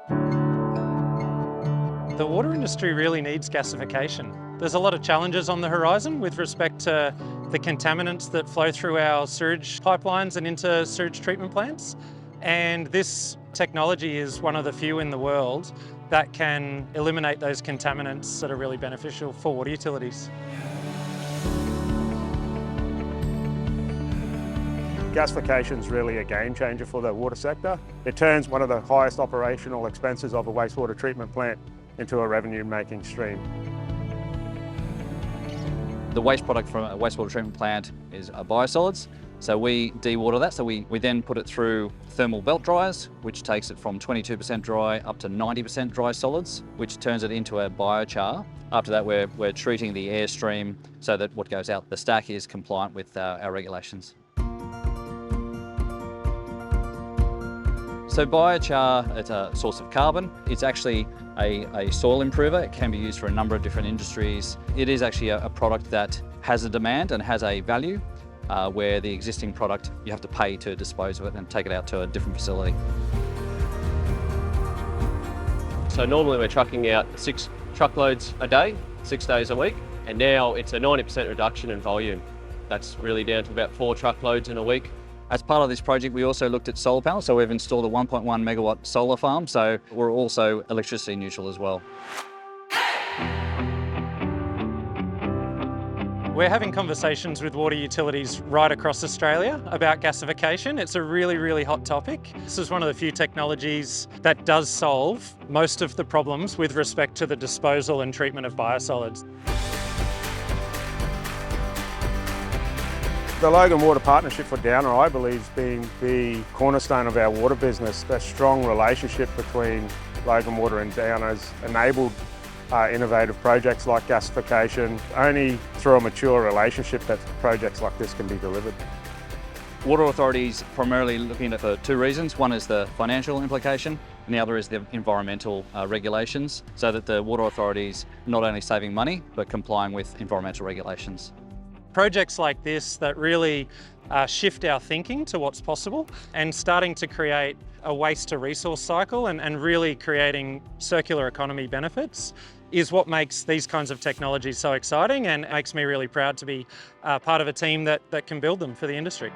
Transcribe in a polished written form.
The water industry really needs gasification. There's a lot of challenges on the horizon with respect to the contaminants that flow through our sewage pipelines and into sewage treatment plants. And this technology is one of the few in the world that can eliminate those contaminants that are really beneficial for water utilities. Gasification is really a game changer for the water sector. It turns one of the highest operational expenses of a wastewater treatment plant into a revenue-making stream. The waste product from a wastewater treatment plant is biosolids. So we dewater that, so we then put it through thermal belt dryers, which takes it from 22% dry up to 90% dry solids, which turns it into a biochar. After that, we're treating the airstream so that what goes out the stack is compliant with our regulations. So biochar, it's a source of carbon. It's actually a soil improver. It can be used for a number of different industries. It is actually a product that has a demand and has a value, where the existing product, you have to pay to dispose of it and take it out to a different facility. So normally we're trucking out 6 truckloads a day, 6 days a week, and now it's a 90% reduction in volume. That's really down to about 4 truckloads in a week. As part of this project, we also looked at solar panels, so we've installed a 1.1 megawatt solar farm, so we're also electricity neutral as well. We're having conversations with water utilities right across Australia about gasification. It's a really, really hot topic. This is one of the few technologies that does solve most of the problems with respect to the disposal and treatment of biosolids. The Logan Water Partnership for Downer, I believe, being the cornerstone of our water business. The strong relationship between Logan Water and Downer has enabled innovative projects like gasification. Only through a mature relationship that projects like this can be delivered. Water authorities primarily looking at it for 2 reasons. One is the financial implication, and the other is the environmental regulations, so that the water authorities not only saving money, but complying with environmental regulations. Projects like this that really shift our thinking to what's possible and starting to create a waste to resource cycle and really creating circular economy benefits is what makes these kinds of technologies so exciting and makes me really proud to be part of a team that can build them for the industry.